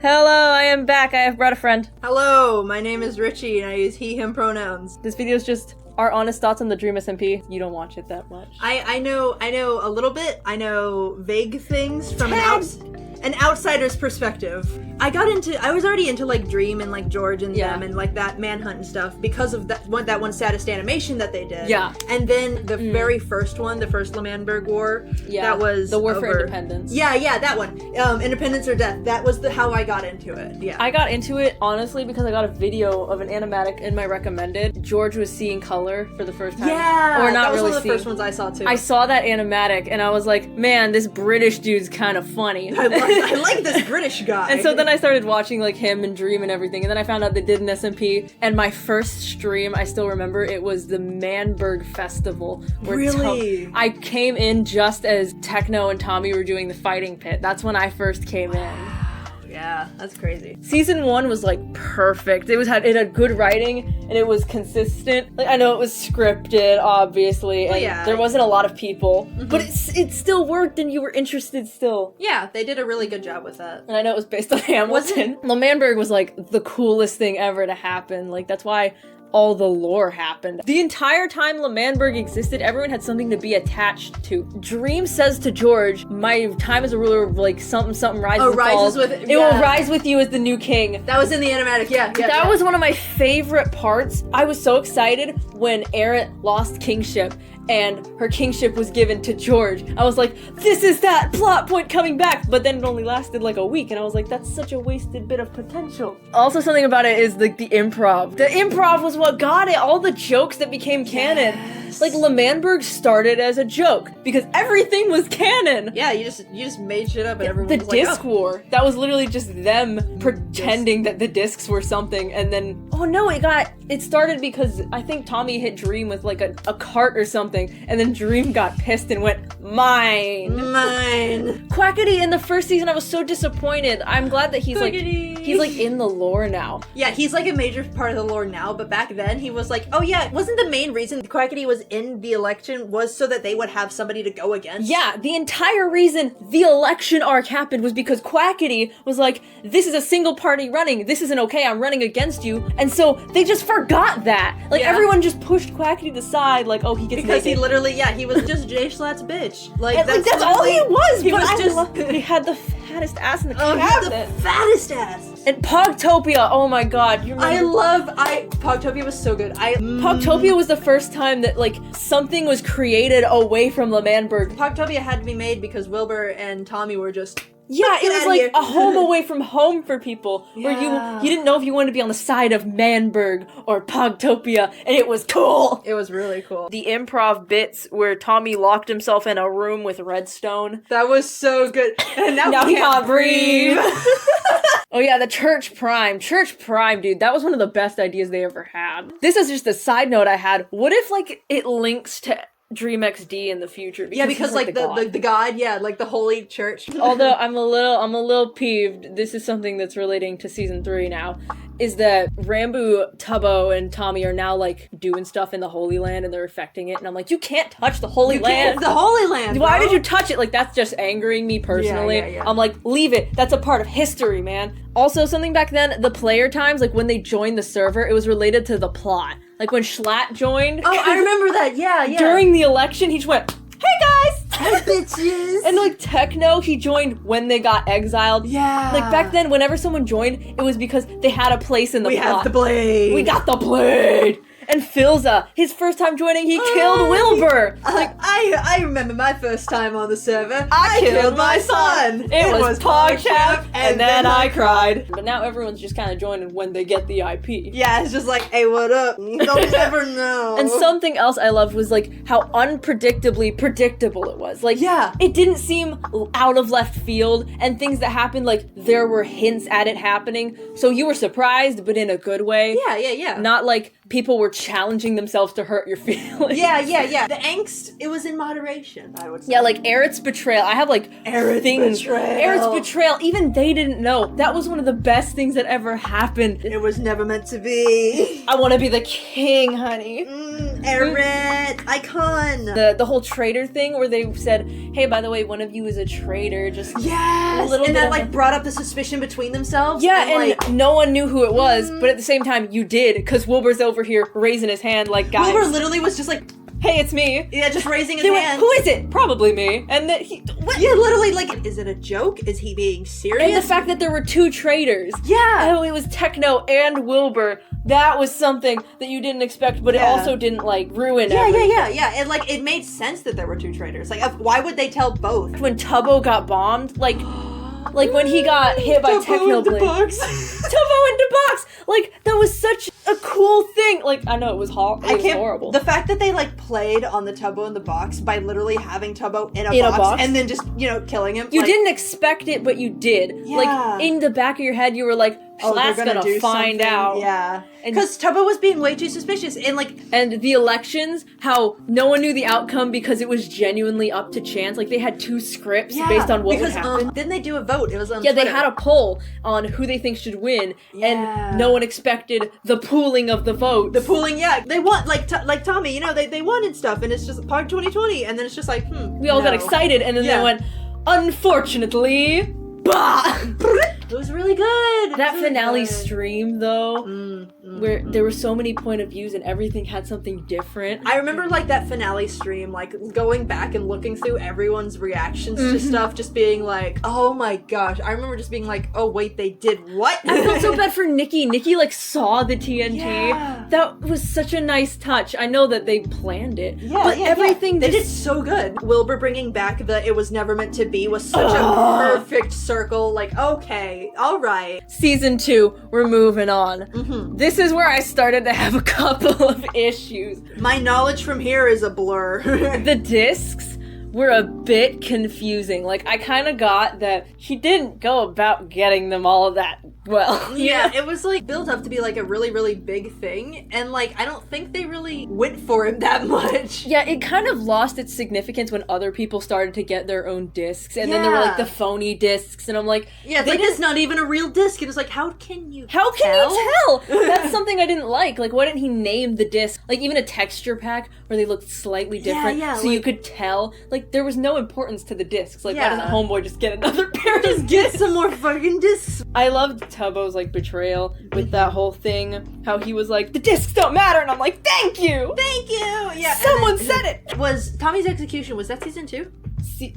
Hello, I am back. I have brought a friend. Hello, my name is Richie and I use he, him pronouns. This video is just our honest thoughts on the Dream SMP. You don't watch it that much. I know a little bit. I know vague things from an outsider's perspective. I was already into like Dream and like George and them and like that Manhunt and stuff because of that one saddest animation that they did. Yeah. And then the very first one, the first L'Manberg War, that was the War for Independence. Yeah, that one. Independence or Death. That was how I got into it. Yeah. I got into it honestly because I got a video of an animatic in my recommended. George was seeing color for the first time. Yeah. Or not that was really one of the first ones I saw too. I saw that animatic and I was like, man, this British dude's kind of funny. I like this British guy. And so then I started watching like him and Dream and everything, and then I found out they did an SMP, and my first stream, I still remember, it was the Manberg Festival. Really? I came in just as Techno and Tommy were doing the fighting pit. That's when I first came in. Yeah, that's crazy. Season 1 was like perfect. It had good writing and it was consistent. Like I know it was scripted, obviously, and there wasn't a lot of people, but it still worked and you were interested still. Yeah, they did a really good job with that. And I know it was based on Hamilton. L'Manberg was like the coolest thing ever to happen. Like that's why all the lore happened. The entire time L'Manberg existed, everyone had something to be attached to. Dream says to George, my time as a ruler of like something rises and falls. It will rise with you as the new king. That was in the animatic, That was one of my favorite parts. I was so excited when Eret lost kingship and her kingship was given to George. I was like, this is that plot point coming back. But then it only lasted like a week and I was like, that's such a wasted bit of potential. Also something about it is like the improv. The improv was what got it. All the jokes that became canon. Yes. Like L'Manberg started as a joke because everything was canon. Yeah, you just made shit up and everyone was like, disc war. That was literally just them pretending that the discs were something, and then it started because I think Tommy hit Dream with like a cart or something, and then Dream got pissed and went, mine. Quackity in the first season, I was so disappointed. I'm glad that he's like in the lore now. Yeah, he's like a major part of the lore now, but back then he was like, oh yeah, wasn't the main reason Quackity was in the election was so that they would have somebody to go against? Yeah, the entire reason the election arc happened was because Quackity was like, this is a single party running, this isn't okay, I'm running against you, and so they just forgot that. Like everyone just pushed Quackity aside, like, oh, he gets because naked. he literally, he was just JSchlatt's bitch. Like that's all he was. He was he had the fattest ass in the cabinet. He had the fattest ass. And Pogtopia, oh my god, you remember? Pogtopia was so good. Pogtopia was the first time that like something was created away from L'Manberg. Pogtopia had to be made because Wilbur and Tommy were just it was like a home away from home for people, where you didn't know if you wanted to be on the side of Manberg or Pogtopia, and it was cool. It was really cool. The improv bits where Tommy locked himself in a room with redstone. That was so good. And now he can't breathe. Oh yeah, the Church Prime, dude, that was one of the best ideas they ever had. This is just a side note I had. What if like it links to Dream XD in the future? Because like the god, like the holy church. Although I'm a little peeved, this is something that's relating to season 3 now, is that Ranboo, Tubbo, and Tommy are now like doing stuff in the Holy Land and they're affecting it, and I'm like, you can't touch the Holy Land. The Holy Land, Why did you touch it? Like, that's just angering me personally. Yeah. I'm like, leave it. That's a part of history, man. Also, something back then, the player times, like when they joined the server, it was related to the plot. Like when SchlaT joined. Oh, I remember that. Yeah. During the election, he just went, hey guys! Hi bitches! And like Techno, he joined when they got exiled. Yeah. Like back then, whenever someone joined, it was because they had a place in the plot. We have the blade! We got the blade! And Philza, his first time joining, he killed Wilbur! I remember my first time on the server. I killed my son! It was PogChamp, and then I cried. But now everyone's just kind of joining when they get the IP. Yeah, it's just like, hey, what up? You don't never know. And something else I loved was like how unpredictably predictable it was. Like, it didn't seem out of left field, and things that happened, like, there were hints at it happening, so you were surprised, but in a good way. Yeah. Not like people were challenging themselves to hurt your feelings. Yeah. The angst, it was in moderation, I would say. Yeah, like Eret's betrayal. I have like Eret's betrayal. Even they didn't know. That was one of the best things that ever happened. It was never meant to be. I want to be the king, honey. Eret, icon. The whole traitor thing where they said, hey, by the way, one of you is a traitor. Just yes, a little and bit that of like brought up the suspicion between themselves. Yeah, and like, no one knew who it was, but at the same time, you did, because Wilbur's over here raising his hand like, guys. Wilbur literally was just like, hey, it's me. Yeah, just raising his They went, hand. who is it? Probably me. And then what? Yeah, literally, like, is it a joke? Is he being serious? And the fact that there were two traitors. Yeah. Oh, it was Techno and Wilbur. That was something that you didn't expect, but it also didn't, like, ruin everything. Yeah. And, like, it made sense that there were two traitors. Like, why would they tell both? When Tubbo got bombed, like when he got hit by Technoblade. Tubbo in the box! Like, that was such a cool thing. Like, I know it was, horrible. The fact that they, like, played on the Tubbo in the box by literally having Tubbo in a box and then just, killing him. You didn't expect it, but you did. Yeah. Like, in the back of your head, you were like, Schlatt's gonna find out. Yeah. Because Tubbo was being way too suspicious. And the elections, how no one knew the outcome because it was genuinely up to chance. Like, they had two scripts based on what would happen. Didn't they do a vote? It was on Twitter. Twitter. They had a poll on who they think should win, and no one expected the pooling of the votes. The pooling, they won, like Tommy, they won and stuff, and it's just Park 2020, and then it's just like, we all got excited, and then they went, unfortunately, bah! It was really good. That finale stream, though, where there were so many point of views and everything had something different. I remember, like, that finale stream, like, going back and looking through everyone's reactions to stuff, just being like, oh my gosh. I remember just being like, oh wait, they did what? I felt so bad for Nikki. Nikki, like, saw the TNT. Yeah. That was such a nice touch. I know that they planned it, but everything they did so good. Wilbur bringing back the "it was never meant to be" was such a perfect circle. Like, okay, all right. Season 2, we're moving on. This is where I started to have a couple of issues. My knowledge from here is a blur. The discs were a bit confusing. Like, I kind of got that he didn't go about getting them all that well. Yeah, it was, like, built up to be, like, a really, really big thing, and, like, I don't think they really went for him that much. Yeah, it kind of lost its significance when other people started to get their own discs, and then there were, like, the phony discs, and I'm like... Yeah, that is not even a real disc. It was like, how can you tell? That's something I didn't like. Like, why didn't he name the disc? Like, even a texture pack where they looked slightly different, so you could tell. Like, there was no importance to the discs. Like, why doesn't Homeboy just get another pair of discs? Get some more fucking discs. I loved Tubbo's, like, betrayal with that whole thing. How he was like, the discs don't matter, and I'm like, thank you! Thank you! Yeah. Someone said it! Was Tommy's execution, was that season 2?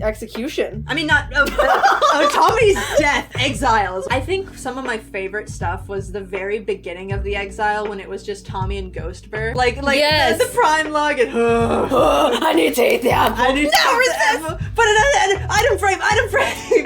Execution. I mean, not Tommy's death, exiles. I think some of my favorite stuff was the very beginning of the exile when it was just Tommy and Ghostbur. Like the prime log and I need to eat the apple. I need to eat the apple. Put it on item frame.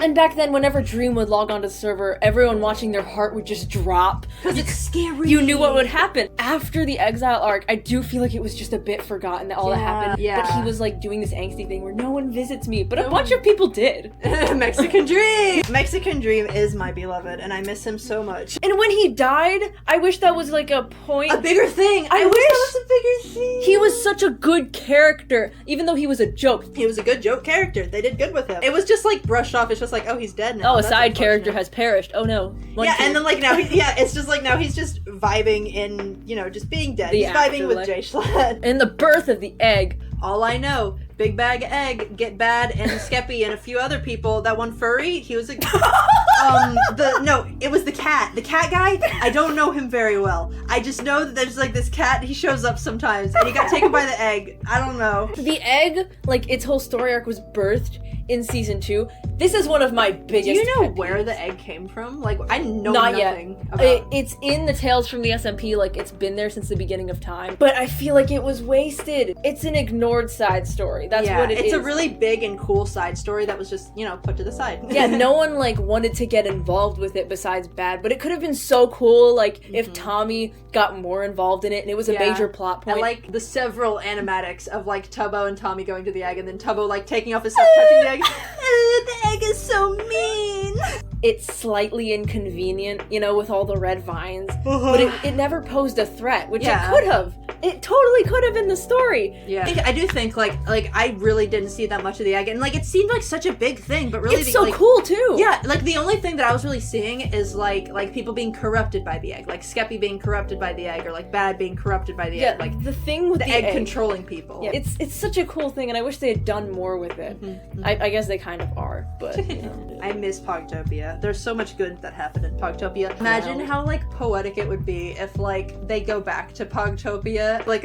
And back then, whenever Dream would log onto the server, everyone watching their heart would just drop. Because it's scary. You knew what would happen. After the exile arc, I do feel like it was just a bit forgotten that all that happened. Yeah. But he was like doing this angsty thing where no one visits me, but a bunch of people did. Mexican Dream! Mexican Dream is my beloved, and I miss him so much. And when he died, I wish that was like a point. A bigger thing! I wish that was a bigger thing! He was such a good character, even though he was a joke. He was a good joke character. They did good with him. It was just like brushed off. It's just like, oh, he's dead now. Oh, a side character has perished. Oh no. And then like now, it's just like now he's just vibing in, just being dead. He's vibing with JSchlatt. And the birth of the egg. All I know, Big Bag Egg, Get Bad, and Skeppy, and a few other people. That one furry, he was a... it was the cat. The cat guy, I don't know him very well. I just know that there's like this cat, he shows up sometimes, and he got taken by the egg. I don't know. The egg, like its whole story arc was birthed in season 2. This is one of my biggest Do you know pet where peeves. the egg came from? Like, I know Not nothing yet. about It's in the Tales from the SMP, like it's been there since the beginning of time. But I feel like it was wasted. It's an ignored side story. That's what it is. It's a really big and cool side story that was just, put to the side. Yeah, no one like wanted to get involved with it besides Bad, but it could have been so cool, like if Tommy got more involved in it and it was a major plot point. I like the several animatics of like Tubbo and Tommy going to the egg and then Tubbo like taking off his stuff, touching the egg. The egg is so mean. It's slightly inconvenient, with all the red vines, but it never posed a threat, which it could have. it totally could have been the story. Yeah. I do think, like, I really didn't see that much of the egg, and, like, it seemed like such a big thing, but really... It's so cool, too. Yeah, like, the only thing that I was really seeing is, like people being corrupted by the egg, like Skeppy being corrupted by the egg, or, like, Bad being corrupted by the egg, like... the thing with the egg controlling people. Yeah, it's such a cool thing, and I wish they had done more with it. I guess they kind of are, but, you know. I miss Pogtopia. There's so much good that happened in Pogtopia. Imagine how, like, poetic it would be if, like, they go back to Pogtopia, like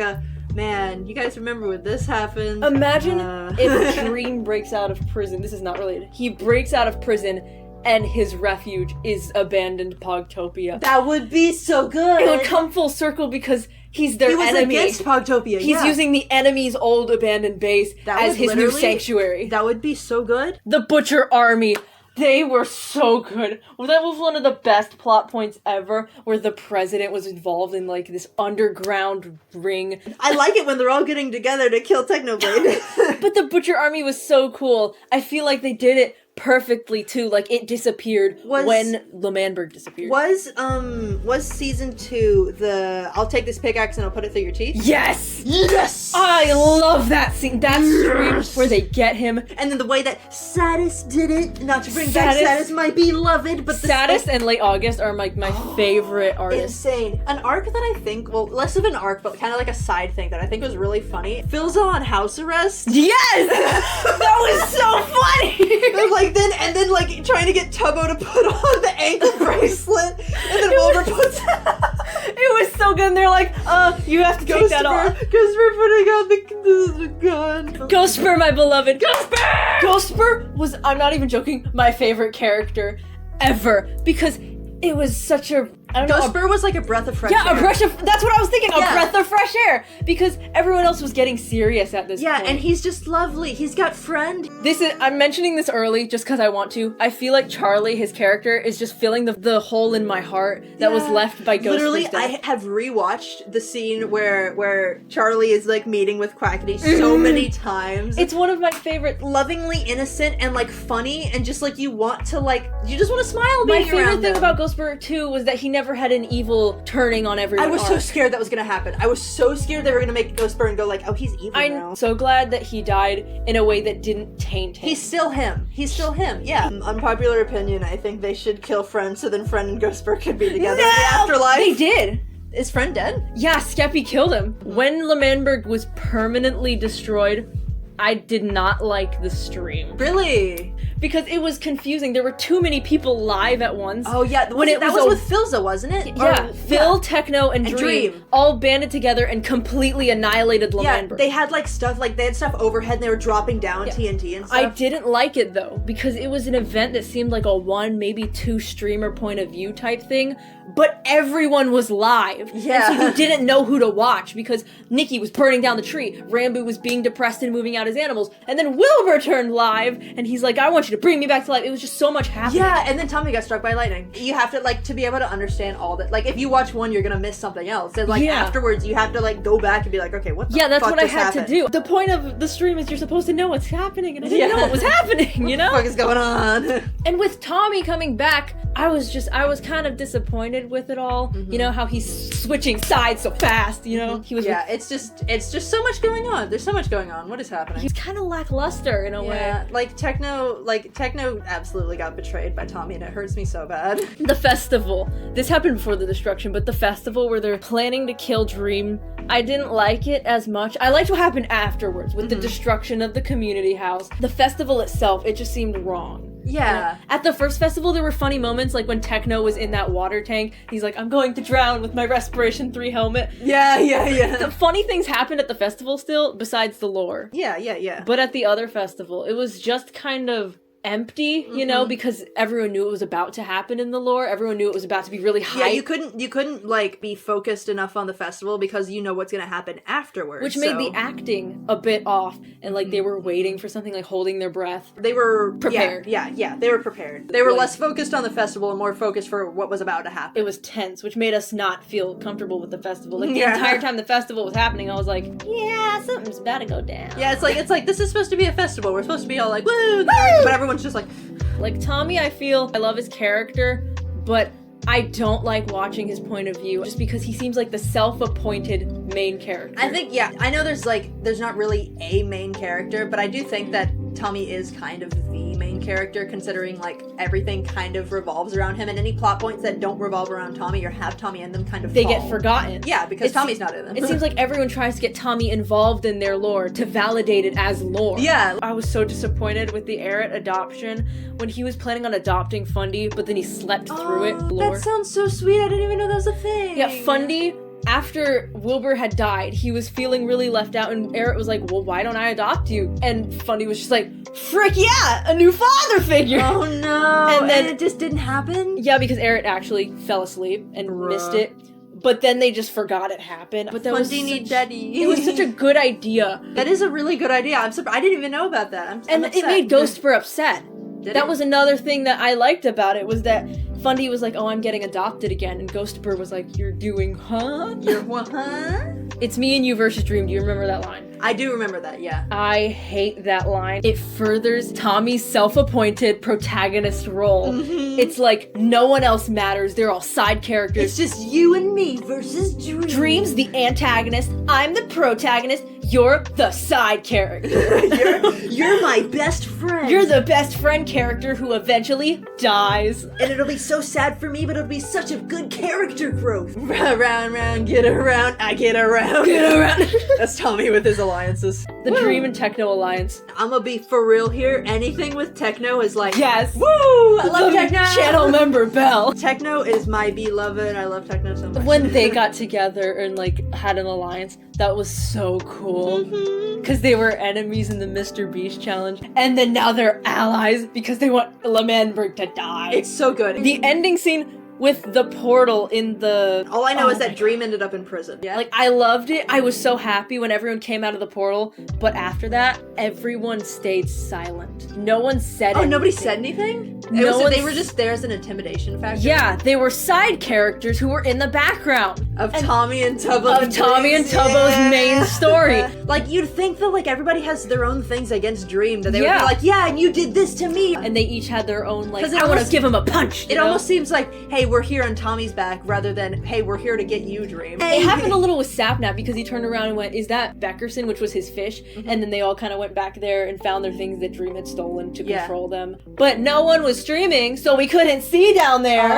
man, you guys remember when this happened? Imagine if Dream breaks out of prison. This is not related. He breaks out of prison and his refuge is abandoned Pogtopia. That would be so good. It would come full circle because he's their enemy. He was against Pogtopia. He's using the enemy's old abandoned base as his new sanctuary. That would be so good. The Butcher Army. They were so good. Well, that was one of the best plot points ever, where the president was involved in, like, this underground ring. I like it when they're all getting together to kill Technoblade. But the Butcher Army was so cool. I feel like they did it perfectly, too. Like, it disappeared when L'Manberg disappeared. Was season 2 the I'll take this pickaxe and I'll put it through your teeth? Yes! Yes! I love that scene. That stream where they get him. And then the way that Satis did it, not to bring back Satis, my beloved, but Satis and Late August are my favorite artists. Insane. An arc that I think, well, less of an arc, but kind of like a side thing that I think was really funny. Philza on house arrest. Yes! That was so funny! Like, then like trying to get Tubbo to put on the ankle bracelet, and then Wilbur puts it was so good, and they're like, you have to take that off. Ghostspur putting out the gun. Ghostspur, my beloved. Ghostspur! Ghostspur was, I'm not even joking, my favorite character ever, because it was such a, I don't know. Ghostspur was like a breath of fresh air. Yeah, that's what I was thinking, a breath of fresh air, because everyone else was getting serious at this point. Yeah, and he's just lovely. He's got friend. I'm mentioning this early just because I want to. I feel like Charlie, his character, is just filling the hole in my heart that was left by Ghostspur's Literally, death. I have rewatched the scene where Charlie is like meeting with Quackity so many times. It's one of my favorite. Lovingly innocent and like funny, and just like you just want to smile being around My favorite thing them. about Ghostspur too was that he never had an evil turning on everyone. I was so scared that was gonna happen. I was so scared they were gonna make Ghostspur and go like, oh, he's evil now. I'm so glad that he died in a way that didn't taint him. He's still him. Yeah. Unpopular opinion, I think they should kill Friend so then Friend and Ghostspur could be together in the afterlife. They did. Is Friend dead? Yeah, Skeppy killed him. When L'Manberg was permanently destroyed, I did not like the stream. Really? Because it was confusing. There were too many people live at once. Oh yeah, that was with Philza, wasn't it? Yeah, Phil, Techno, and Dream all banded together and completely annihilated L'Manberg. Yeah, they had like stuff, like they had stuff overhead and they were dropping down TNT and stuff. I didn't like it though, because it was an event that seemed like a 1, maybe 2 streamer point of view type thing, but everyone was live. Yeah. And so you didn't know who to watch because Nikki was burning down the tree, Ranboo was being depressed and moving out his animals, and then Wilbur turned live and he's like, I want you to bring me back to life. It was just so much happening. Yeah, and then Tommy got struck by lightning. You have to, like, to be able to understand all that. Like, if you watch one, you're gonna miss something else. And, like, afterwards, you have to, like, go back and be like, okay, what the fuck that's what I had happened? to do. The point of the stream is you're supposed to know what's happening, and I didn't know what was happening, you know? What the fuck is going on? And with Tommy coming back, I was kind of disappointed with it all. Mm-hmm. You know, how he's switching sides so fast, you know? He was it's just so much going on. There's so much going on. What is happening? He's kind of lackluster in a way. Yeah, like Techno absolutely got betrayed by Tommy, and it hurts me so bad. The festival. This happened before the destruction, but the festival where they're planning to kill Dream, I didn't like it as much. I liked what happened afterwards with the destruction of the community house. The festival itself, it just seemed wrong. Yeah. You know? At the first festival, there were funny moments, like when Techno was in that water tank. He's like, I'm going to drown with my Respiration 3 helmet. Yeah. The funny things happened at the festival still, besides the lore. Yeah. But at the other festival, it was just kind of empty, you know, because everyone knew it was about to happen in the lore. Everyone knew it was about to be really high. Yeah, you couldn't like be focused enough on the festival because you know what's gonna happen afterwards. Which made the acting a bit off, and like they were waiting for something, like holding their breath. They were prepared. Yeah, they were prepared. They were less focused on the festival and more focused for what was about to happen. It was tense, which made us not feel comfortable with the festival. Like the entire time the festival was happening, I was like, yeah, something's about to go down. Yeah, it's like this is supposed to be a festival. We're supposed to be all like, woo! But everyone's just like Tommy, I feel I love his character, but I don't like watching his point of view just because he seems like the self-appointed main character. I think, yeah, I know there's not really a main character, but I do think that Tommy is kind of the main character, considering like everything kind of revolves around him, and any plot points that don't revolve around Tommy or have Tommy in them kind of they get forgotten. Yeah, because Tommy's not in them. It seems like everyone tries to get Tommy involved in their lore to validate it as lore. Yeah. I was so disappointed with the Eret adoption when he was planning on adopting Fundy, but then he slept through it. Lore. That sounds so sweet. I didn't even know that was a thing. Yeah, Fundy, after Wilbur had died, he was feeling really left out, and Eret was like, well, why don't I adopt you? And Fundy was just like, frick yeah, a new father figure! Oh no, and then it just didn't happen? Yeah, because Eret actually fell asleep and missed it. But then they just forgot it happened. But that Fundy need daddy. It was such a good idea. That is a really good idea. I'm surprised. I didn't even know about that. I'm upset. It made Ghostbur upset. That was another thing that I liked about it, was that Fundy was like, oh, I'm getting adopted again. And Ghostbur was like, you're doing, huh? You're what, huh? It's me and you versus Dream. Do you remember that line? I do remember that, yeah. I hate that line. It furthers Tommy's self-appointed protagonist role. Mm-hmm. It's like, no one else matters. They're all side characters. It's just you and me versus Dream. Dream's the antagonist. I'm the protagonist. You're the side character. you're my best friend. You're the best friend character who eventually dies. And it'll be so sad for me, but it'll be such a good character growth. Round, get around, I get around. Get around. That's Tommy with his alliances. The Dream and Techno alliance. I'm gonna be for real here. Anything with Techno is like, yes. Woo! I love Techno. Channel member Bell. Techno is my beloved. I love Techno so much. When they got together and like had an alliance, that was so cool. Because they were enemies in the Mr. Beast challenge, and then now they're allies because they want Lemannberg to die. It's so good. The ending scene with the portal in the... All I know is that Dream ended up in prison. Yeah. Like, I loved it. I was so happy when everyone came out of the portal, but after that, everyone stayed silent. No one said anything. Oh, nobody said anything? They were just there as an intimidation factor? Yeah, they were side characters who were in the background. Of Tommy and Tubbo. Of Tommy and Tubbo's main story. Like, you'd think that, like, everybody has their own things against Dream, that they would be like, yeah, and you did this to me. And they each had their own, like, I want to give him a punch. It almost seems like, hey, we're here on Tommy's back, rather than, hey, we're here to get you, Dream. It happened a little with Sapnap, because he turned around and went, is that Beckerson, which was his fish? Mm-hmm. And then they all kind of went back there and found their things that Dream had stolen to control them. But no one was streaming, so we couldn't see down there.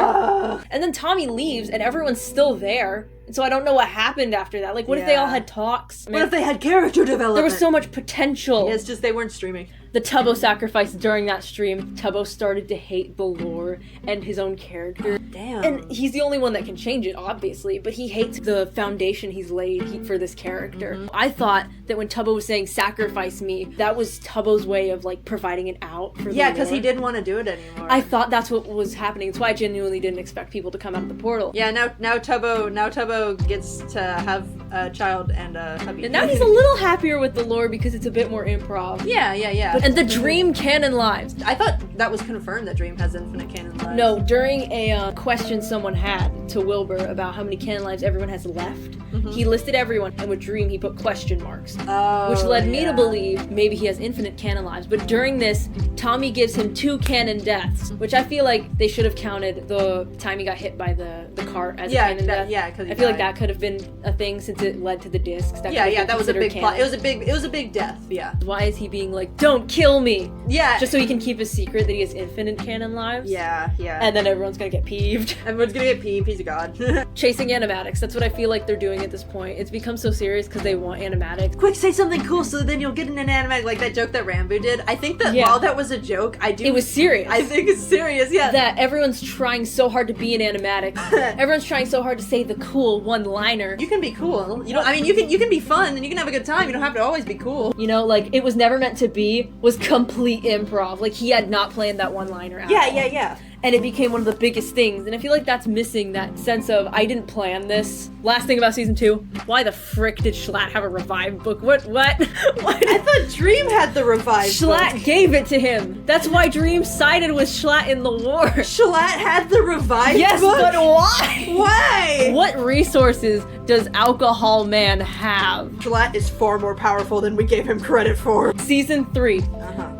And then Tommy leaves, and everyone's still there. And so I don't know what happened after that. Like, what if they all had talks? What if they had character development? There was so much potential. Yeah, it's just they weren't streaming. The Tubbo sacrifice during that stream, Tubbo started to hate the lore and his own character. Oh, damn. And he's the only one that can change it, obviously, but he hates the foundation he's laid for this character. Mm-hmm. I thought that when Tubbo was saying, sacrifice me, that was Tubbo's way of, like, providing an out for the lore. because he didn't want to do it anymore. I thought that's what was happening. That's why I genuinely didn't expect people to come out of the portal. Yeah, now Tubbo gets to have a child and a puppy. And now he's a little happier with the lore because it's a bit more improv. Yeah. And the Dream canon lives. I thought that was confirmed that Dream has infinite canon lives. No, during a question someone had to Wilbur about how many canon lives everyone has left, he listed everyone, and with Dream he put question marks. Which led me to believe maybe he has infinite canon lives. But during this, Tommy gives him 2 canon deaths, which I feel like they should have counted the time he got hit by the cart as a canon death. Yeah, because I feel like that could have been a thing since it led to the discs. That was a big plot. It was a big death. Yeah. Why is he being like, don't kill me? Yeah. Just so he can keep a secret that he has infinite canon lives? Yeah. And then everyone's gonna get peeved. Everyone's gonna get peeved. He's a god. Chasing animatics. That's what I feel like they're doing at this point. It's become so serious because they want animatics. Quick, say something cool so then you'll get an animatic, like that joke that Ranboo did. I think that while that was a joke, it was serious. I think it's serious, yeah. That everyone's trying so hard to be an animatic. Everyone's trying so hard to say the cool one-liner. You can be cool. You know, I mean, you can be fun and you can have a good time. You don't have to always be cool. You know, like, it was never meant to be was complete improv. Like, he had not planned that one-liner out. Yeah. And it became one of the biggest things. And I feel like that's missing that sense of, I didn't plan this. Last thing about season 2, why the frick did Schlatt have a revived book? What? I thought Dream had the revived book. Schlatt gave it to him. That's why Dream sided with Schlatt in the war. Schlatt had the revived book? Yes, but why? Why? What resources does Alcohol Man have? Schlatt is far more powerful than we gave him credit for. Season 3.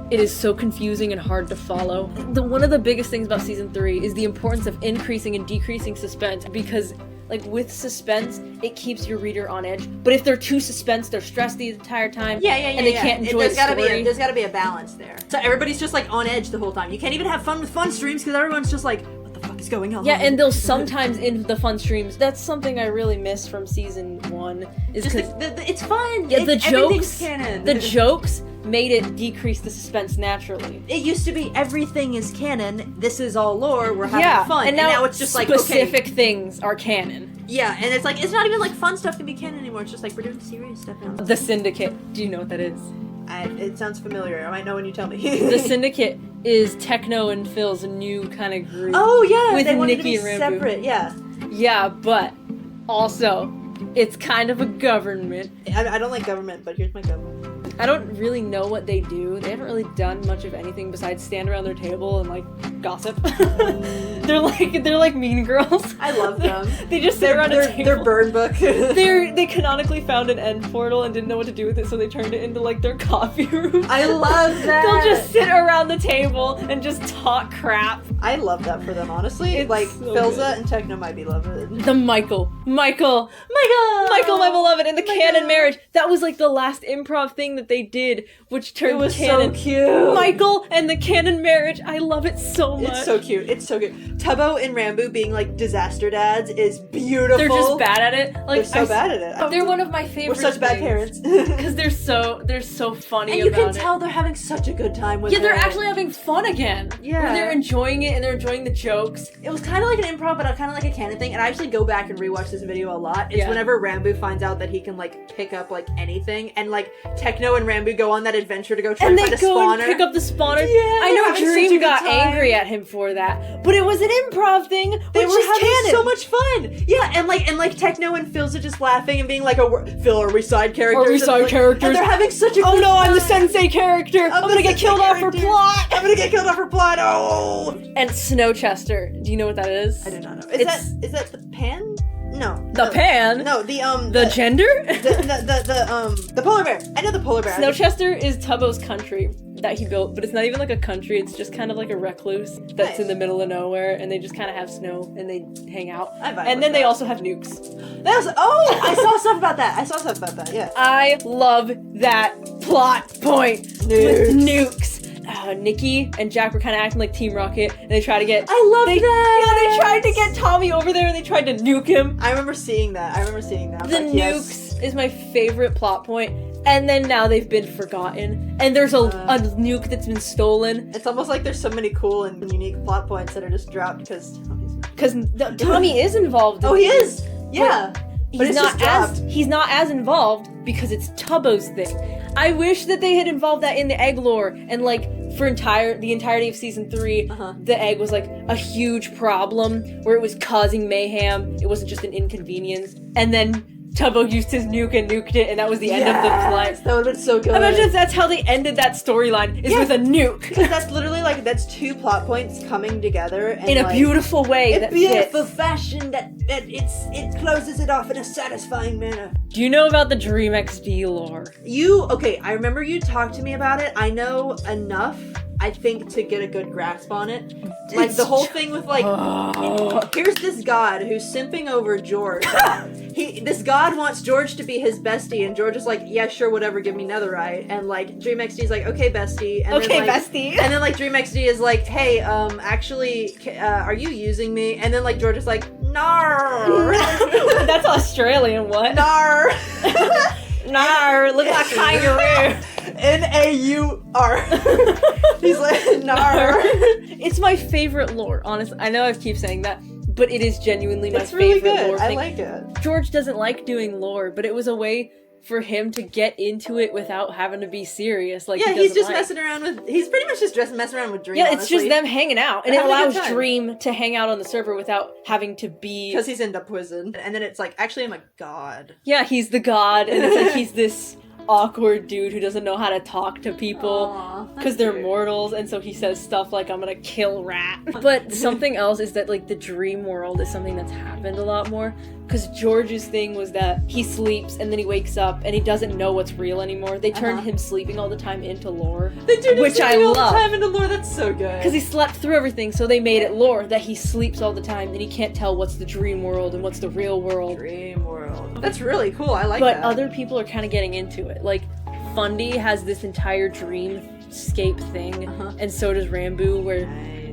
it is so confusing and hard to follow. One of the biggest things about season 3 is the importance of increasing and decreasing suspense, because like with suspense, it keeps your reader on edge. But if they're too suspense, they're stressed the entire time. And they can't enjoy the story. There's gotta be a balance there. So everybody's just like on edge the whole time. You can't even have fun with fun streams because everyone's just like, what the fuck is going on? Yeah, and they'll sometimes in the fun streams. That's something I really miss from season 1. Is just it's fun. Yeah, the jokes. Canon. The jokes made it decrease the suspense naturally. It used to be everything is canon. This is all lore. We're having fun. And now it's just like specific things are canon. Yeah, and it's like it's not even like fun stuff can be canon anymore. It's just like we're doing serious stuff now. The Syndicate. Do you know what that is? It sounds familiar. I might know when you tell me. The Syndicate is Techno and Phil's new kind of group. Oh yeah, with they wanted Nikki to be and Ranboo. separate. Yeah. Yeah, but also it's kind of a government. I don't like government, but here's my government. I don't really know what they do. They haven't really done much of anything besides stand around their table and like gossip. They're like Mean Girls. I love them. They just sit around a table. Their burn book. They canonically found an end portal and didn't know what to do with it, so they turned it into like their coffee room. I love that. They'll just sit around the table and just talk crap. I love that for them, honestly. It's like so Philza good. and Techno might be loved. The Michael, my beloved, and the canon marriage. That was like the last improv thing that they did, which turned canon. So cute. Michael and the canon marriage. I love it so much. It's so cute. It's so good. Tubbo and Ranboo being like disaster dads is beautiful. They're just bad at it. Like they're so bad at it. They're one of my favorite. We're such bad parents. Because they're so funny. And you about can tell they're having such a good time with it. Yeah, they're actually having fun again. Yeah. Where they're enjoying it and they're enjoying the jokes. It was kind of like an improv, but kind of like a canon thing. And I actually go back and rewatch this video a lot. It's whenever Ranboo finds out that he can like pick up like anything, and like Techno and Ranboo go on that adventure to go try and find a spawner. And they go and pick up the spawner. Yeah, I know Dream got angry at him for that, but it was an improv thing. They which were is having canon. so much fun. Yeah, and like Techno and Philza just laughing and being like, Phil, are we side characters? Are we side characters? And they're having such a Oh good no, I'm the time. sensei character. I'm gonna get killed off for plot. I'm gonna get killed off for plot. Oh. And Snowchester. Do you know what that is? I do not know. Is that the pan? No. The pan? No, the gender? The polar bear. I know the polar bear. Snowchester is Tubbo's country that he built, but it's not even like a country, it's just kind of like a recluse that's in the middle of nowhere, and they just kind of have snow and they hang out. And then they also have nukes. I saw stuff about that. Yeah. I love that plot point with nukes. Nikki and Jack were kind of acting like Team Rocket, and they tried to get. I love that. Yeah, they tried to get Tommy over there, and they tried to nuke him. I remember seeing that. The nukes is my favorite plot point, and then now they've been forgotten, and there's a nuke that's been stolen. It's almost like there's so many cool and unique plot points that are just dropped because Tommy is involved. He is. Yeah. He's not as involved because it's Tubbo's thing. I wish that they had involved that in the egg lore, and like for the entirety of season 3, the egg was like a huge problem where it was causing mayhem. It wasn't just an inconvenience. And then Tubbo used his nuke and nuked it, and that was the end of the plot. That would have been so good. Imagine if that's how they ended that storyline, is with a nuke. Because that's literally like, that's two plot points coming together. And in a beautiful way. In a beautiful fashion that it closes it off in a satisfying manner. Do you know about the Dream XD lore? I remember you talked to me about it. I know enough, I think, to get a good grasp on it. Like, the whole thing with, like, here's this god who's simping over George. This god wants George to be his bestie, and George is like, yeah, sure, whatever, give me netherite. And, like, Dream XD is like, okay, bestie. And bestie. And then, like, Dream XD is like, hey, actually, are you using me? And then, like, George is like, nar. That's Australian, what? Nar. Nar, look like kangaroo. N-A-U-R. He's like, nar. It's my favorite lore, honestly. I know I keep saying that, but it is genuinely my favorite really good. lore thing. I like it. George doesn't like doing lore, but it was a way for him to get into it without having to be serious. Like, he's just messing around with. He's pretty much just messing around with Dream. Yeah, it's just them hanging out, and it allows time. Dream to hang out on the server without having to be. Because he's in the prison, and then it's like, actually, I'm a god. Yeah, he's the god, and it's like he's this awkward dude who doesn't know how to talk to people because they're cute. mortals, and so he says stuff like, I'm gonna kill Rat. But something else is that, like, the dream world is something that's happened a lot more, because George's thing was that he sleeps and then he wakes up and he doesn't know what's real anymore. They turned him sleeping all the time into lore. They turned him which I sleeping all love. the time into lore. That's so good. Because he slept through everything, so they made it lore that he sleeps all the time and he can't tell what's the dream world and what's the real world. Dream world. That's really cool. I like But that. other people are kind of getting into it. Like, Fundy has this entire dreamscape thing, and so does Ranboo, where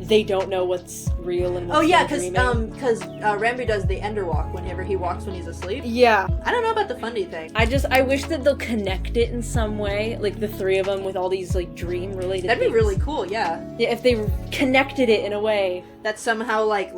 they don't know what's real and what's because dreaming. Ranboo does the Ender walk whenever he walks when he's asleep. Yeah. I don't know about the Fundy thing. I wish that they'll connect it in some way, like the three of them with all these, like, dream-related That'd be things. really cool, yeah. Yeah, if they connected it in a way. That somehow, Made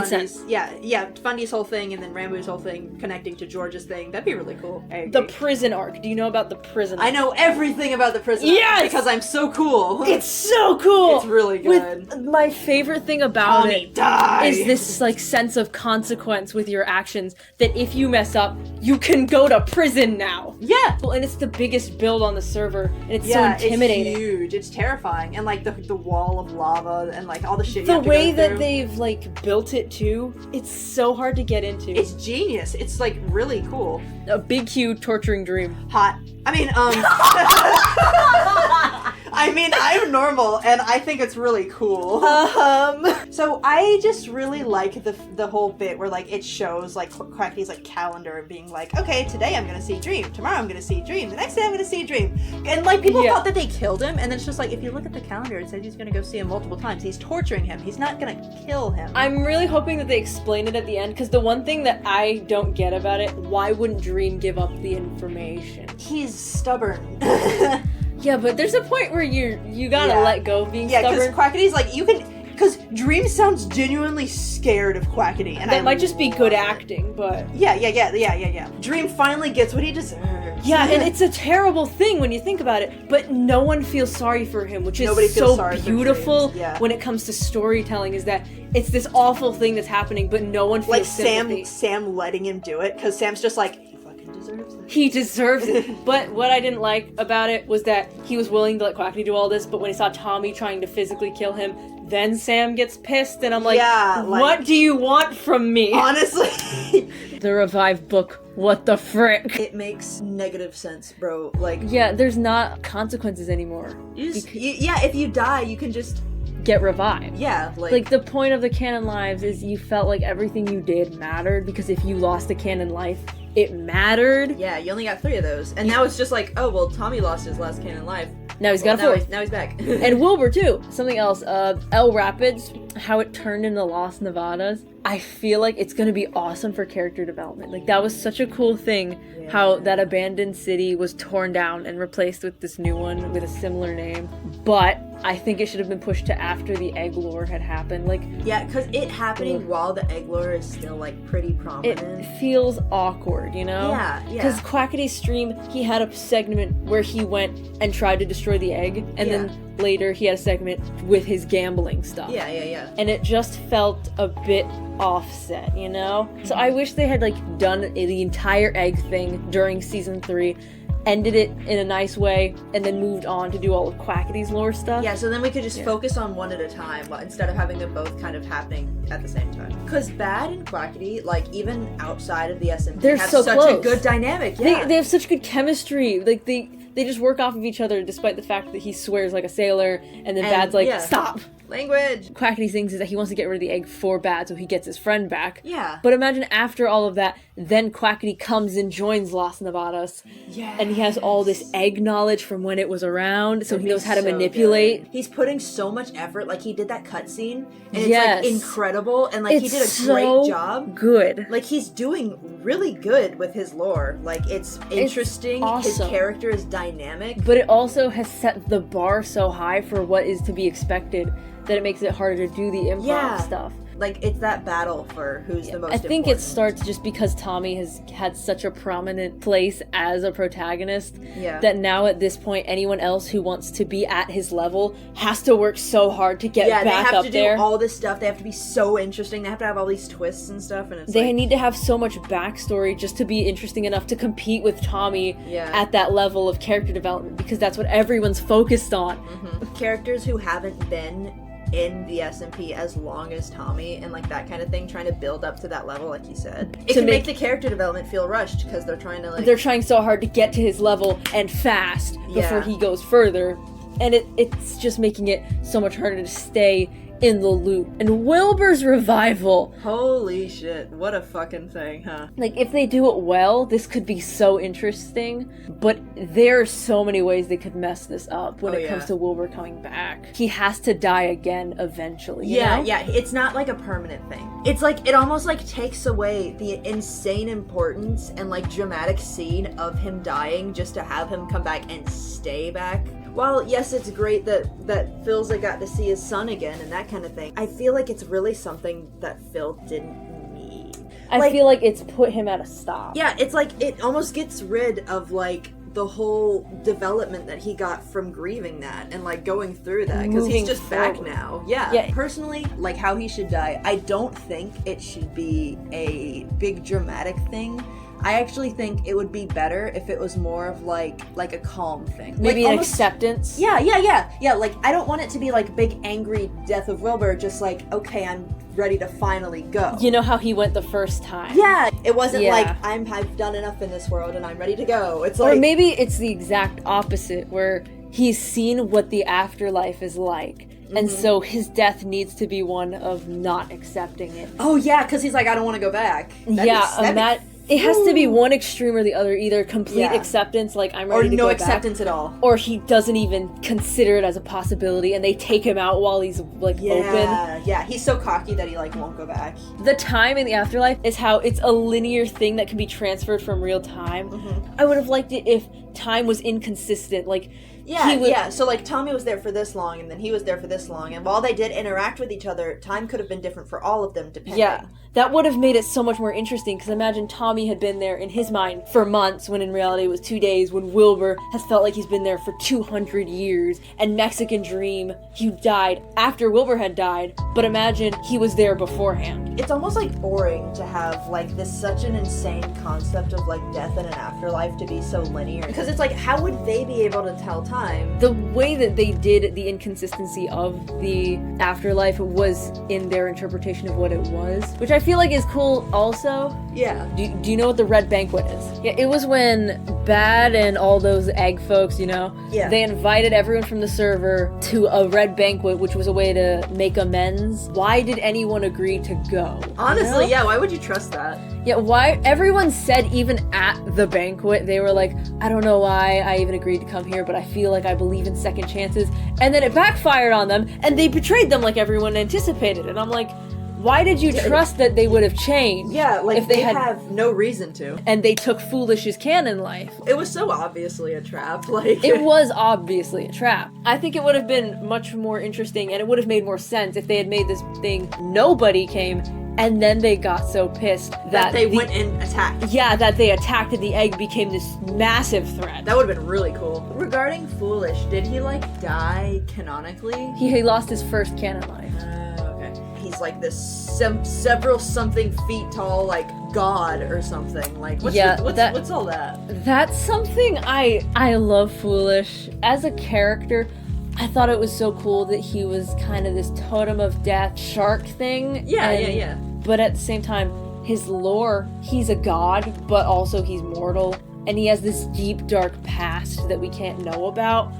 Fundy's, sense. Yeah, Fundy's whole thing and then Ranboo's whole thing connecting to George's thing. That'd be really cool. I agree. The prison arc. Do you know about the prison arc? I know everything about the prison. Yes! Because I'm so cool. It's so cool! It's really good. With my favorite thing about Tommy, it die! is this, like, sense of consequence with your actions, that if you mess up, you can go to prison now. Yeah! Well, and it's the biggest build on the server, and it's so intimidating. It's huge. It's terrifying. And, like, the wall of lava and, like, all the shit you The have to way go that through. they've, like, built it, too, it's so hard to get into. It's genius. It's, like, really cool. a big, huge, torturing dream. Hot. I mean, I'm normal, and I think it's really cool. So I just really like the whole bit where, like, it shows, like, Quackity's, like, calendar being like, okay, today I'm gonna see Dream, tomorrow I'm gonna see Dream, the next day I'm gonna see Dream. And, like, people thought that they killed him, and then it's just like, if you look at the calendar, it says he's gonna go see him multiple times. He's torturing him. He's not gonna kill him. I'm really hoping that they explain it at the end, because the one thing that I don't get about it, why wouldn't Dream give up the information? He's stubborn. Yeah, but there's a point where you gotta let go of being because stubborn. Quackity's like, you can... Because Dream sounds genuinely scared of Quackity, and That I might just be love good it. acting, but... Yeah. Dream finally gets what he deserves. Yeah, and it's a terrible thing when you think about it, but no one feels sorry for him, which is Nobody feels so sorry for beautiful Dream, yeah. when it comes to storytelling, is that it's this awful thing that's happening, but no one feels Like sympathy. Sam letting him do it, because Sam's just like, he fucking deserves it. He deserves it. But what I didn't like about it was that he was willing to let Quackity do all this, but when he saw Tommy trying to physically kill him, then Sam gets pissed, and I'm like, what do you want from me? Honestly. The revived book, what the frick? It makes negative sense, bro. Like, Yeah, there's not consequences anymore. if you die, you can just, Get revived. like the point of the canon lives is you felt like everything you did mattered, because if you lost a canon life, it mattered. yeah, you only got 3 of those. And now it's just like, oh, well, Tommy lost his last canon life. Now he's got a fourth. Now he's back. And Wilbur too. Something else. El Rapids, how it turned into Lost Nevadas. I feel like it's gonna be awesome for character development. Like, that was such a cool thing, how that abandoned city was torn down and replaced with this new one with a similar name. But I think it should have been pushed to after the egg lore had happened. Like, Yeah, because it happening while the egg lore is still, like, pretty prominent. it feels awkward, you know? Yeah. Because Quackity's stream, he had a segment where he went and tried to destroy the egg, and then later he had a segment with his gambling stuff. Yeah. And it just felt a bit offset, you know? So I wish they had, like, done the entire egg thing during season 3, ended it in a nice way, and then moved on to do all of Quackity's lore stuff. Yeah, so then we could just focus on one at a time instead of having them both kind of happening at the same time. Because Bad and Quackity, like, even outside of the SMP, They're have so such close. a good dynamic. Yeah. They have such good chemistry. Like, they just work off of each other, despite the fact that he swears like a sailor, and then Bad's like, stop! Language! Quackity thinks is that he wants to get rid of the egg for Bad so he gets his friend back. Yeah. But imagine after all of that, then Quackity comes and joins Lost Nevadas. Yeah. And he has all this egg knowledge from when it was around, so he knows how to So manipulate. good. He's putting so much effort. Like, he did that cutscene, and it's, Yes. like, incredible, and, like, he did a so great job. Good. Like, he's doing really good with his lore. Like, it's interesting. His awesome. character is dynamic. But it also has set the bar so high for what is to be expected that it makes it harder to do the improv stuff. Like, it's that battle for who's the most I think important. it starts just because Tommy has had such a prominent place as a protagonist that now at this point, anyone else who wants to be at his level has to work so hard to get back up there. Yeah, they have to do all this stuff. They have to be so interesting. They have to have all these twists and stuff. And they need to have so much backstory just to be interesting enough to compete with Tommy at that level of character development, because that's what everyone's focused on. Characters who haven't been in the SMP as long as Tommy and like that kind of thing, trying to build up to that level, like you said, it can make the character development feel rushed because they're trying to like... They're trying so hard to get to his level and fast before he goes further. And it's just making it so much harder to stay in the loop. And Wilbur's revival. Holy shit, what a fucking thing, huh? Like, if they do it well, this could be so interesting, but there are so many ways they could mess this up when it comes to Wilbur coming back. He has to die again eventually, you know? Yeah, it's not like a permanent thing. It's like, it almost like takes away the insane importance and like dramatic scene of him dying just to have him come back and stay back. While, yes, it's great that Philza got to see his son again and that kind of thing, I feel like it's really something that Phil didn't need. I feel like it's put him at a stop. Yeah, it's like, it almost gets rid of, like, the whole development that he got from grieving that and, like, going through that, because he's just back now. Yeah, personally, like, how he should die, I don't think it should be a big dramatic thing. I actually think it would be better if it was more of like a calm thing. Maybe like an acceptance? Yeah, like, I don't want it to be like big angry death of Wilbur, just like, okay, I'm ready to finally go. You know how he went the first time? Yeah, it wasn't like, I've done enough in this world and I'm ready to go. It's like... Or maybe it's the exact opposite, where he's seen what the afterlife is like. And so his death needs to be one of not accepting it. Oh yeah, because he's like, I don't want to go back. It has to be one extreme or the other, either complete acceptance, like I'm ready to go back. Or no acceptance at all. Or he doesn't even consider it as a possibility and they take him out while he's like open. Yeah, he's so cocky that he like won't go back. The time in the afterlife is how it's a linear thing that can be transferred from real time. I would have liked it if time was inconsistent, like... So like Tommy was there for this long and then he was there for this long, and while they did interact with each other, time could have been different for all of them depending. Yeah, that would have made it so much more interesting, because imagine Tommy had been there in his mind for months when in reality it was 2 days, when Wilbur has felt like he's been there for 200 years, and Mexican Dream, he died after Wilbur had died, but imagine he was there beforehand. It's almost like boring to have like this such an insane concept of like death and an afterlife to be so linear, because it's like, how would they be able to tell time? The way that they did the inconsistency of the afterlife was in their interpretation of what it was, which I feel like is cool also. Yeah. Do you know what the Red Banquet is? Yeah, it was when Bad and all those egg folks, you know? Yeah. They invited everyone from the server to a Red Banquet, which was a way to make amends. Why did anyone agree to go? Honestly, yeah, why would you trust that? Yeah, why? Everyone said even at the banquet, they were like, I don't know why I even agreed to come here, but I feel like I believe in second chances. And then it backfired on them, and they betrayed them like everyone anticipated. And I'm like, why did you trust that they would have changed? Yeah, like if they have no reason to. And they took Foolish's canon life. It was so obviously a trap, like... It was obviously a trap. I think it would have been much more interesting, and it would have made more sense if they had made this thing nobody came, and then they got so pissed that they went and attacked. Yeah, that they attacked and the egg became this massive threat. That would have been really cool. Regarding Foolish, did he like die canonically? He lost his first canon life. Okay. He's like this several something feet tall, like god or something. Like what's all that? That's something I love Foolish as a character. I thought it was so cool that he was kind of this totem of death shark thing. Yeah. But at the same time, his lore, he's a god, but also he's mortal. And he has this deep, dark past that we can't know about.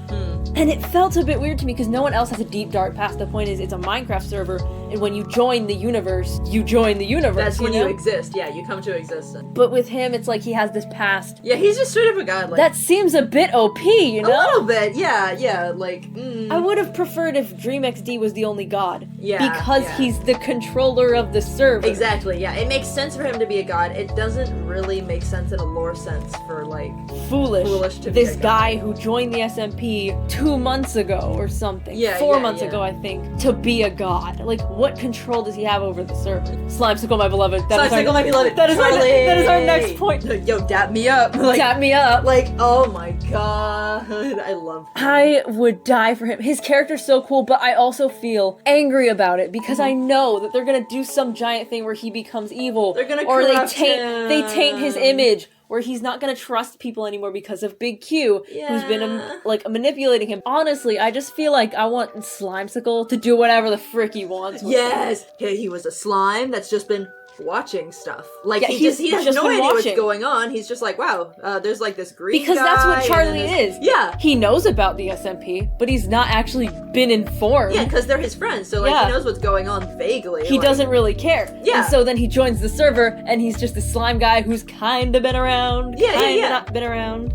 And it felt a bit weird to me because no one else has a deep, dark past. The point is, it's a Minecraft server, and when you join the universe, you join the universe. That's when you exist. Yeah, you come to existence. But with him, it's like he has this past. Yeah, he's just straight up a god. Like, that seems a bit OP, you know? A little bit, yeah, like... I would have preferred if Dream XD was the only god. Yeah. Because he's the controller of the server. Exactly, yeah. It makes sense for him to be a god. It doesn't really make sense in a lore sense for, like... Foolish to be this a god. guy who joined the SMP 2 months ago or something. 4 months ago, I think, to be a god. Like, what control does he have over the server? Slimesicle, my beloved. Slimesicle, my beloved. That is our next point. Yo, dap me up. Like, dap me up. Like, oh my god. I love him. I would die for him. His character's so cool, but I also feel angry about it because I know that they're gonna do some giant thing where he becomes evil. They're gonna or corrupt him. They taint his image. Where he's not gonna trust people anymore because of Big Q, who's been manipulating him. Honestly, I just feel like I want Slimesicle to do whatever the frick he wants. Yes, he was a slime that's just been watching stuff. Like he has no idea what's going on. He's just like, wow, there's like this green because guy, that's what Charlie is. Yeah, he knows about the SMP, but he's not actually been informed. Yeah, because they're his friends, so like he knows what's going on vaguely. He doesn't really care. Yeah, and so then he joins the server, and he's just a slime guy who's kind of been around. Yeah, not been around.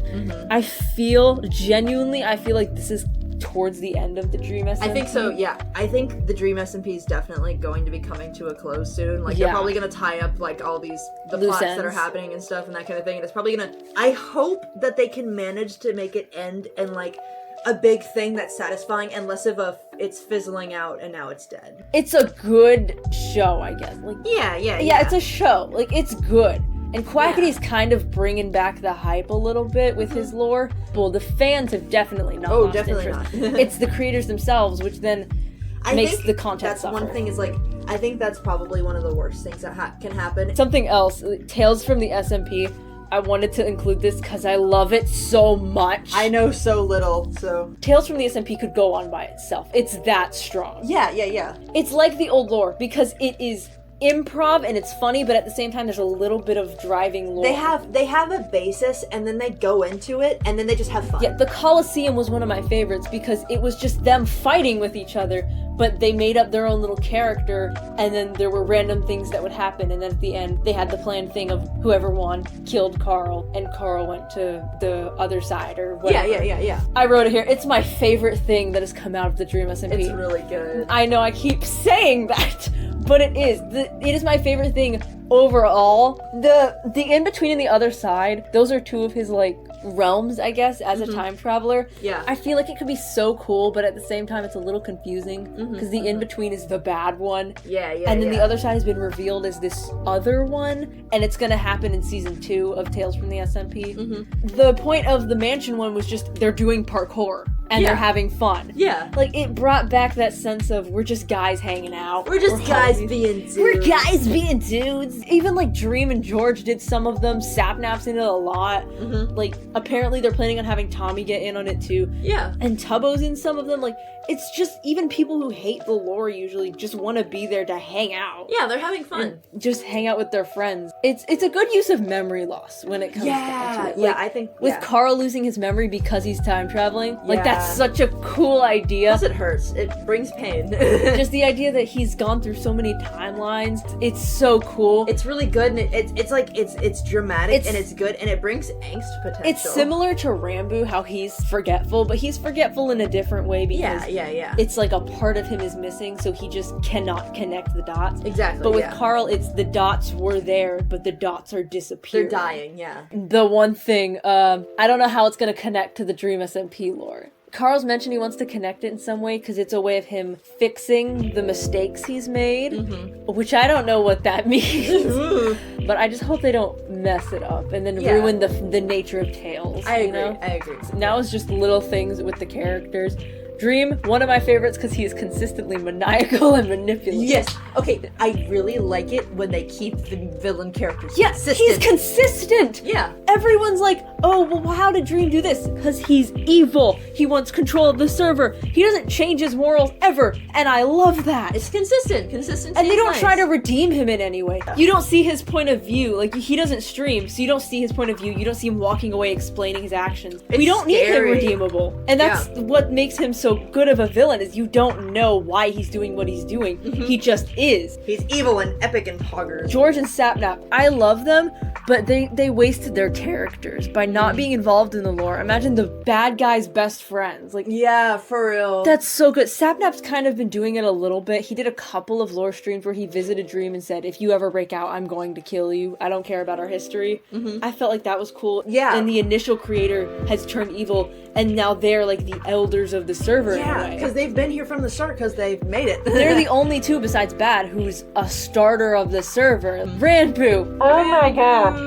I feel like this is towards the end of the Dream SMP. I think so, yeah. I think the Dream SMP is definitely going to be coming to a close soon. Like, they're probably going to tie up, like, all the plots that are happening and stuff and that kind of thing. And it's probably going to... I hope that they can manage to make it end in, like, a big thing that's satisfying and less of it's fizzling out and now it's dead. It's a good show, I guess. Like, yeah, it's a show. Like, it's good. And Quackity's kind of bringing back the hype a little bit with his lore. Well, the fans have definitely not lost interest. It's the creators themselves, which then makes the content suffer. That's one thing is, like, I think that's probably one of the worst things that can happen. Something else, Tales from the SMP. I wanted to include this because I love it so much. I know so little, so... Tales from the SMP could go on by itself. It's that strong. Yeah. It's like the old lore because it is improv and it's funny, but at the same time there's a little bit of driving lore. They have a basis and then they go into it and then they just have fun. Yeah, the Coliseum was one of my favorites because it was just them fighting with each other, but they made up their own little character and then there were random things that would happen, and then at the end they had the planned thing of whoever won killed Karl and Karl went to the other side or whatever. Yeah. I wrote it here. It's my favorite thing that has come out of the Dream SMP. It's really good. I know I keep saying that, but it is. It is my favorite thing overall. The in-between and the other side, those are two of his, like, realms, I guess, as a time traveler. Yeah. I feel like it could be so cool, but at the same time it's a little confusing because the in-between is the bad one. Yeah. And then the other side has been revealed as this other one, and it's gonna happen in season 2 of Tales from the SMP. The point of the mansion one was just they're doing parkour. And they're having fun. Yeah. Like, it brought back that sense of we're just guys hanging out. We're just guys being dudes. We're guys being dudes. Even, like, Dream and George did some of them. Sapnap's in it a lot. Like, apparently they're planning on having Tommy get in on it, too. Yeah. And Tubbo's in some of them. Like, it's just, even people who hate the lore usually just want to be there to hang out. Yeah, they're having fun. And just hang out with their friends. It's a good use of memory loss when it comes down to it. Like, I think... With Karl losing his memory because he's time traveling, like, that's such a cool idea. Plus it hurts. It brings pain. Just the idea that he's gone through so many timelines. It's so cool. It's really good, and it's dramatic, and it's good, and it brings angst potential. It's similar to Ranboo, how he's forgetful, but he's forgetful in a different way because it's like a part of him is missing, so he just cannot connect the dots. Exactly. But with Karl, it's the dots were there, but the dots are disappearing. They're dying, yeah. The one thing, I don't know how it's going to connect to the Dream SMP lore. Karl's mentioned he wants to connect it in some way because it's a way of him fixing the mistakes he's made, which I don't know what that means. But I just hope they don't mess it up and then ruin the nature of Tales. I agree. Now it's just little things with the characters. Dream, one of my favorites because he is consistently maniacal and manipulative. Yes. Okay, I really like it when they keep the villain characters consistent. He's consistent. Yeah. Everyone's like, oh, well, how did Dream do this? Because he's evil. He wants control of the server. He doesn't change his morals ever. And I love that. It's consistent. Consistency. And they don't try to redeem him in any way. You don't see his point of view. Like, he doesn't stream, so you don't see his point of view. You don't see him walking away explaining his actions. We don't need him redeemable. And that's what makes him so good of a villain, is you don't know why he's doing what he's doing. He just is. He's evil and epic and poggers. George and Sapnap, I love them, but they wasted their characters by not being involved in the lore. Imagine the bad guy's best friends. Like, yeah, for real. that's so good. Sapnap's kind of been doing it a little bit. He did a couple of lore streams where he visited Dream and said, if you ever break out, I'm going to kill you. I don't care about our history. I felt like that was cool. Yeah. And the initial creator has turned evil, and now they're like the elders of the server in a Yeah, way. because they've been here from the start because they've made it. They're the only two besides Bad who's a starter of the server. Ranboo. Oh my god.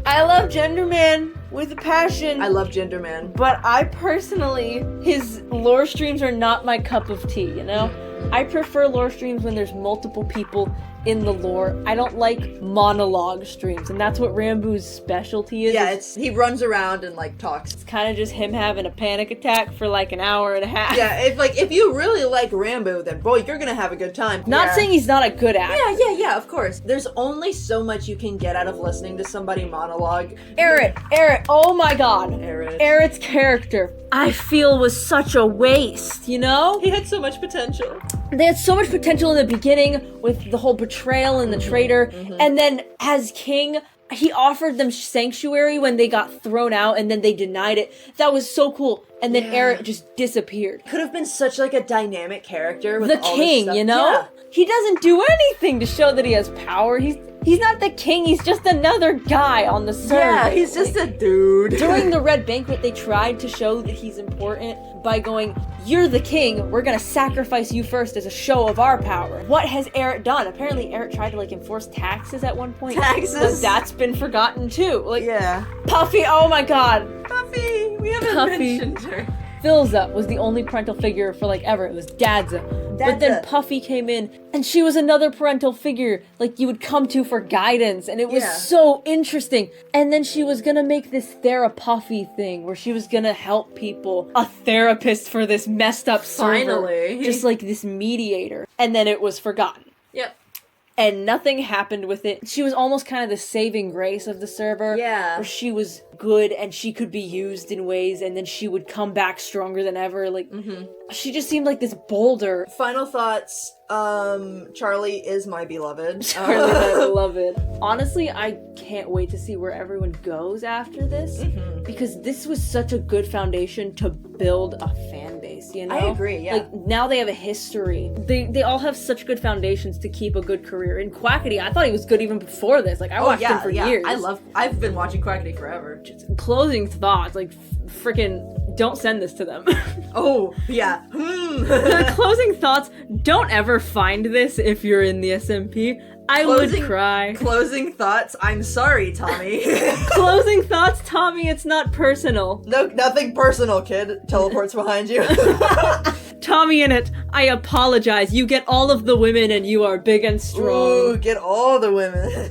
I love Genderman with a passion. I love Genderman. But I personally, his lore streams are not my cup of tea, you know? I prefer lore streams when there's multiple people in the lore. I don't like monologue streams, and that's what Ranboo's specialty is. Yeah, he runs around and like talks. It's kind of just him having a panic attack for like an hour and a half. Yeah, if you really like Ranboo, then boy, you're gonna have a good time. Not saying he's not a good actor. Yeah, of course. There's only so much you can get out of listening to somebody monologue. Eret, oh my god. Eret. Eret's character, I feel, was such a waste, you know? He had so much potential. They had so much potential in the beginning with the whole betrayal and the traitor, and then as king, he offered them sanctuary when they got thrown out, and then they denied it. That was so cool. And then Eret just disappeared. Could have been such like a dynamic character with The all king, this stuff. you know? Yeah. He doesn't do anything to show that he has power. He's not the king, he's just another guy on the server. Yeah, he's just a dude. During the Red Banquet, they tried to show that he's important by going, you're the king, we're gonna sacrifice you first as a show of our power. What has Eret done? Apparently Eret tried to like enforce taxes at one point. Taxes? But that's been forgotten too. Like, Yeah. Puffy, oh my god. Puffy, we haven't Puffy. mentioned her. Philza was the only parental figure for like ever. It was Dadza. But then Puffy came in, and she was another parental figure like you would come to for guidance, and it was so interesting. And then she was gonna make this Therapuffy thing where she was gonna help people, a therapist for this messed up server. Finally. Just like this mediator. And then it was forgotten. Yep. And nothing happened with it. She was almost kind of the saving grace of the server. Yeah. Where she was good and she could be used in ways, and then she would come back stronger than ever. Like, she just seemed like this boulder. Final thoughts. Charlie is my beloved. Charlie, my beloved. Honestly, I can't wait to see where everyone goes after this, because this was such a good foundation to build a fan base, you know? I agree, yeah. Like, now they have a history. They all have such good foundations to keep a good career. In Quackity, I thought he was good even before this. Like, I watched him for years. I've been watching Quackity forever. Just closing thoughts, like, freaking, don't send this to them. Oh, yeah. The closing thoughts, don't ever find this if you're in the SMP. I would cry. Closing thoughts, I'm sorry, Tommy. Closing thoughts, Tommy, it's not personal. No, nothing personal, kid. Teleports behind you. TommyInnit, I apologize. You get all of the women and you are big and strong. Ooh, get all the women.